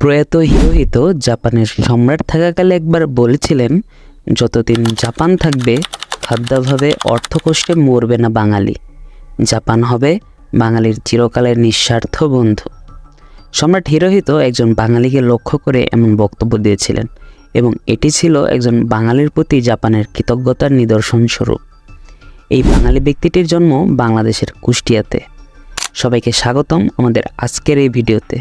প্রয়াত হিরোহিতো জাপানের সম্রাট থাকাকালে একবার বলেছিলেন, যতদিন জাপান থাকবে খাদ্যাভাবে অর্থকষ্টে মরবে না বাঙালি। জাপান হবে বাঙালির চিরকালের নিঃস্বার্থ বন্ধু। সম্রাট হিরোহিতো একজন বাঙালিকে লক্ষ্য করে এমন বক্তব্য দিয়েছিলেন এবং এটি ছিল একজন বাঙালির প্রতি জাপানের কৃতজ্ঞতার নিদর্শন স্বরূপ। এই বাঙালি ব্যক্তিটির জন্ম বাংলাদেশের কুষ্টিয়াতে। সবাইকে স্বাগতম আমাদের আজকের এই ভিডিওতে।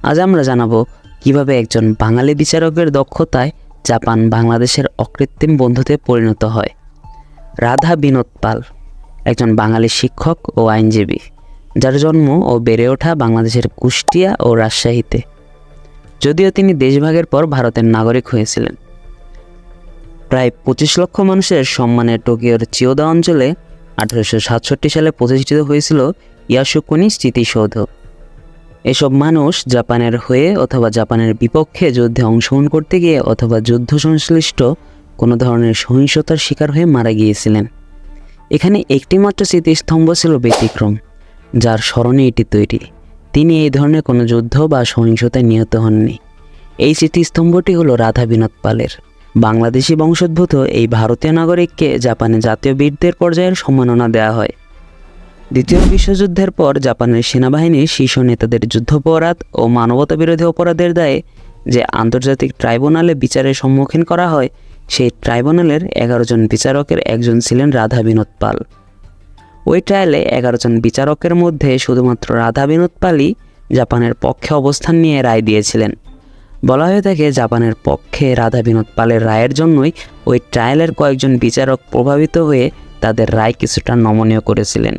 আজ আমরা জানাবো কিভাবে একজন বাঙালি বিচারকের দক্ষতায় জাপান বাংলাদেশের অকৃত্রিম বন্ধুতে পরিণত হয়। রাধা বিনোদ পাল একজন বাঙালি শিক্ষক ও আইনজীবী, যার জন্ম ও বেড়ে ওঠা বাংলাদেশের কুষ্টিয়া ও রাজশাহীতে। যদিও তিনি দেশভাগের পর ভারতের নাগরিক হয়েছিলেন। প্রায় 25 লক্ষ মানুষের সম্মানে টোকিওর চিয়োদা অঞ্চলে 1867 সালে প্রতিষ্ঠিত হয়েছিল ইয়াসুকুনি স্মৃতিসৌধ। এসব মানুষ জাপানের হয়ে অথবা জাপানের বিপক্ষে যুদ্ধে অংশগ্রহণ করতে গিয়ে অথবা যুদ্ধ সংশ্লিষ্ট কোনো ধরনের সহিংসতার শিকার হয়ে মারা গিয়েছিলেন। এখানে একটিমাত্র স্মৃতিস্তম্ভ ছিল ব্যতিক্রম, যার স্মরণে এটি তৈরি। তিনি এই ধরনের কোনো যুদ্ধ বা সহিংসতায় নিহত হননি। এই স্মৃতিস্তম্ভটি হলো রাধা বিনোদ পালের। বাংলাদেশি বংশোদ্ভূত এই ভারতীয় নাগরিককে জাপানে জাতীয় বীরদের পর্যায়ের সম্মাননা দেওয়া হয়। দ্বিতীয় বিশ্বযুদ্ধের পর জাপানের সেনাবাহিনীর শীর্ষ নেতাদের যুদ্ধাপরাধ ও মানবতাবিরোধী অপরাধের দায়ে যে আন্তর্জাতিক ট্রাইব্যুনালে বিচারের সম্মুখীন করা হয়, সেই ট্রাইব্যুনালের 11 জন বিচারকের একজন ছিলেন রাধা বিনোদ পাল। ওই ট্রায়ালে 11 জন বিচারকের মধ্যে শুধুমাত্র রাধা বিনোদ পালই জাপানের পক্ষে অবস্থান নিয়ে রায় দিয়েছিলেন। বলা হয়ে থাকে, জাপানের পক্ষে রাধা বিনোদ পালের রায়ের জন্যই ওই ট্রায়ালের কয়েকজন বিচারক প্রভাবিত হয়ে তাদের রায় কিছুটা নমনীয় করেছিলেন।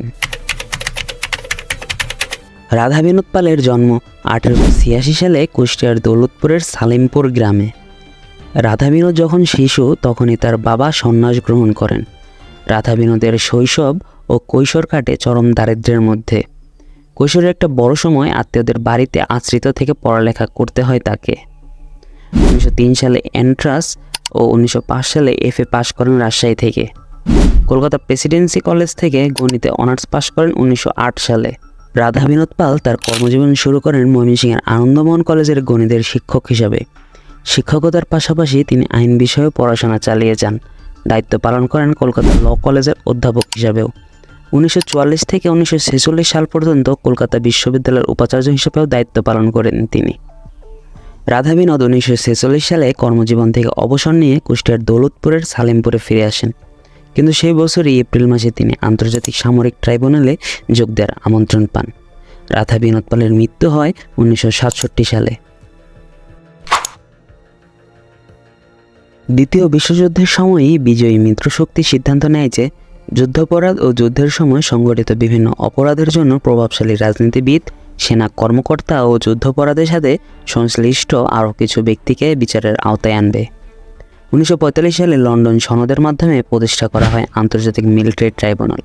রাধা বিনোদ পালের জন্ম 1886 সালে কুষ্টিয়ার দৌলতপুরের সালিমপুর গ্রামে। রাধা বিনোদ যখন শিশু তখনই তার বাবা সন্ন্যাস গ্রহণ করেন। রাধা বিনোদের শৈশব ও কৈশোর কাটে চরম দারিদ্র্যের মধ্যে। কৈশোরের একটা বড় সময় আত্মীয়দের বাড়িতে আশ্রিত থেকে পড়ালেখা করতে হয় তাকে। 1903 সালে এন্ট্রান্স ও 1905 সালে FA পাশ করেন রাজশাহী থেকে। কলকাতা প্রেসিডেন্সি কলেজ থেকে গণিতে অনার্স পাশ করেন 1908 সালে। রাধা বিনোদ পাল তার কর্মজীবন শুরু করেন ময়মনসিংহের আনন্দমোহন কলেজের গণিতের শিক্ষক হিসাবে। শিক্ষকতার পাশাপাশি তিনি আইন বিষয়ে পড়াশোনা চালিয়ে যান। দায়িত্ব পালন করেন কলকাতা ল কলেজের অধ্যাপক হিসাবেও। 1944 থেকে 1946 সাল পর্যন্ত কলকাতা বিশ্ববিদ্যালয়ের উপাচার্য হিসেবেও দায়িত্ব পালন করেন তিনি। রাধা বিনোদ 1946 সালে কর্মজীবন থেকে অবসর নিয়ে কুষ্টিয়ার দৌলতপুরের সালিমপুরে ফিরে আসেন। কিন্তু সেই বছরই এপ্রিল মাসে তিনি আন্তর্জাতিক সামরিক ট্রাইব্যুনালে যোগ দেওয়ার আমন্ত্রণ পান। রাধা বিনোদ পালের মৃত্যু হয় 1967 সালে। দ্বিতীয় বিশ্বযুদ্ধের সময়ই বিজয়ী মিত্রশক্তি সিদ্ধান্ত নেয় যে যুদ্ধাপরাধ ও যুদ্ধের সময় সংঘটিত বিভিন্ন অপরাধের জন্য প্রভাবশালী রাজনীতিবিদ, সেনা কর্মকর্তা ও যুদ্ধাপরাধের সাথে সংশ্লিষ্ট আরও কিছু ব্যক্তিকে বিচারের আওতায় আনবে। 1945 সালে লন্ডন সনদের মাধ্যমে প্রতিষ্ঠা করা হয় আন্তর্জাতিক মিলিটারি ট্রাইব্যুনাল।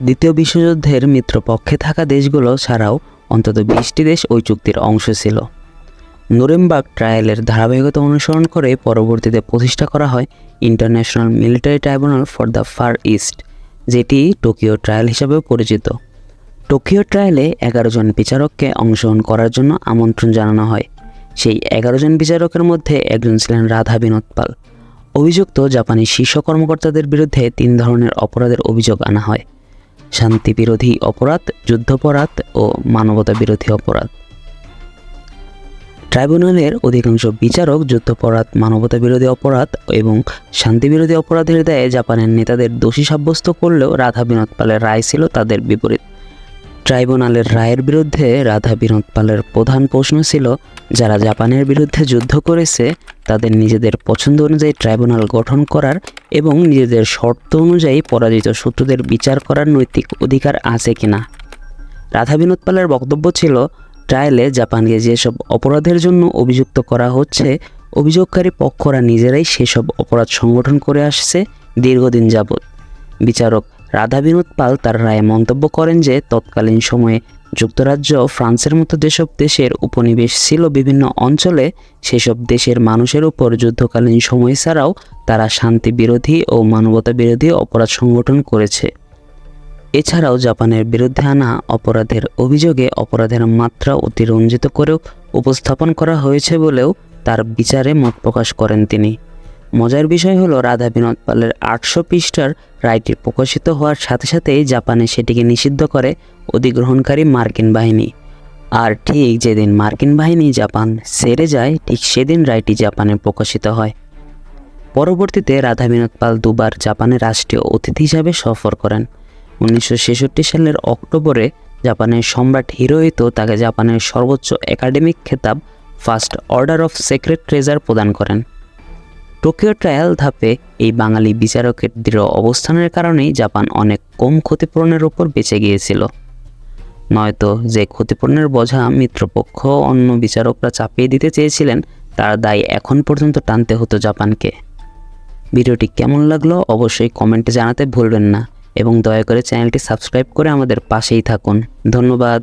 দ্বিতীয় বিশ্বযুদ্ধের মিত্রপক্ষে থাকা দেশগুলো ছাড়াও অন্তত 20টি দেশ ওই চুক্তির অংশ ছিল। নুরেমবার্গ ট্রায়ালের ধারাবাহিকতা অনুসরণ করে পরবর্তীতে প্রতিষ্ঠা করা হয় international military tribunal for the far east, যেটি টোকিও ট্রায়াল হিসাবেও পরিচিত। টোকিও ট্রায়ালে 11 জন বিচারককে অংশগ্রহণ করার জন্য আমন্ত্রণ জানানো হয়। সেই 11 জন বিচারকের মধ্যে একজন ছিলেন রাধা বিনোদ পাল। অভিযুক্ত জাপানি শীর্ষ কর্মকর্তাদের বিরুদ্ধে 3 ধরনের অপরাধের অভিযোগ আনা হয়: শান্তি বিরোধী অপরাধ, যুদ্ধাপরাধ ও মানবতা বিরোধী অপরাধ। ট্রাইব্যুনালের অধিকাংশ বিচারক যুদ্ধাপরাধ, মানবতা বিরোধী অপরাধ এবং শান্তি বিরোধী অপরাধের দায়ে জাপানের নেতাদের দোষী সাব্যস্ত করলেও রাধা বিনোদ পালের রায় ছিল তাদের বিপরীত। ট্রাইব্যুনালের রায়ের বিরুদ্ধে রাধা বিনোদ পালের প্রধান প্রশ্ন ছিল, যারা জাপানের বিরুদ্ধে যুদ্ধ করেছে তাদের নিজেদের পছন্দ অনুযায়ী ট্রাইব্যুনাল গঠন করার এবং নিজেদের শর্ত অনুযায়ী পরাজিত শত্রুদের বিচার করার নৈতিক অধিকার আছে কিনা। রাধা বিনোদ পালের বক্তব্য ছিল, ট্রায়ালে জাপানকে যেসব অপরাধের জন্য অভিযুক্ত করা হচ্ছে, অভিযোগকারী পক্ষরা নিজেরাই সেসব অপরাধ সংগঠন করে আসছে দীর্ঘদিন যাবৎ। বিচারক রাধা বিনোদ পাল তার রায়ে মন্তব্য করেন যে তৎকালীন সময়ে যুক্তরাজ্য, ফ্রান্সের মতো যেসব দেশের উপনিবেশ ছিল বিভিন্ন অঞ্চলে, সেসব দেশের মানুষের উপর যুদ্ধকালীন সময় ছাড়াও তারা শান্তি বিরোধী ও মানবতা বিরোধী অপরাধ সংগঠন করেছে। এছাড়াও জাপানের বিরুদ্ধে আনা অপরাধের অভিযোগে অপরাধের মাত্রা অতিরঞ্জিত করেও উপস্থাপন করা হয়েছে বলেও তার বিচারে মত প্রকাশ করেন তিনি। মজার বিষয় হলো রাধা বিনোদ পালের 800 পৃষ্ঠার রায়টি প্রকাশিত হওয়ার সাথে সাথেই জাপানে সেটিকে নিষিদ্ধ করে অধিগ্রহণকারী মার্কিন বাহিনী। আর ঠিক যেদিন মার্কিন বাহিনী জাপান ছেড়ে যায় ঠিক সেদিন রায়টি জাপানে প্রকাশিত হয়। পরবর্তীতে রাধা বিনোদ পাল দুবার জাপানের রাষ্ট্রীয় অতিথি হিসাবে সফর করেন। 1966 সালের অক্টোবরে জাপানের সম্রাট হিরোহিতো তাকে জাপানের সর্বোচ্চ একাডেমিক খেতাব first order of sacred treasure প্রদান করেন। টোকিও ট্রায়াল ধাপে এই বাঙালি বিচারকের দৃঢ় অবস্থানের কারণেই জাপান অনেক কম ক্ষতিপূরণের ওপর বেঁচে গিয়েছিল। নয়তো যে ক্ষতিপূরণের বোঝা মিত্রপক্ষ অন্য বিচারকরা চাপিয়ে দিতে চেয়েছিলেন তার দায় এখন পর্যন্ত টানতে হতো জাপানকে। ভিডিওটি কেমন লাগলো অবশ্যই কমেন্টে জানাতে ভুলবেন না এবং দয়া করে চ্যানেলটি সাবস্ক্রাইব করে আমাদের পাশেই থাকুন। ধন্যবাদ।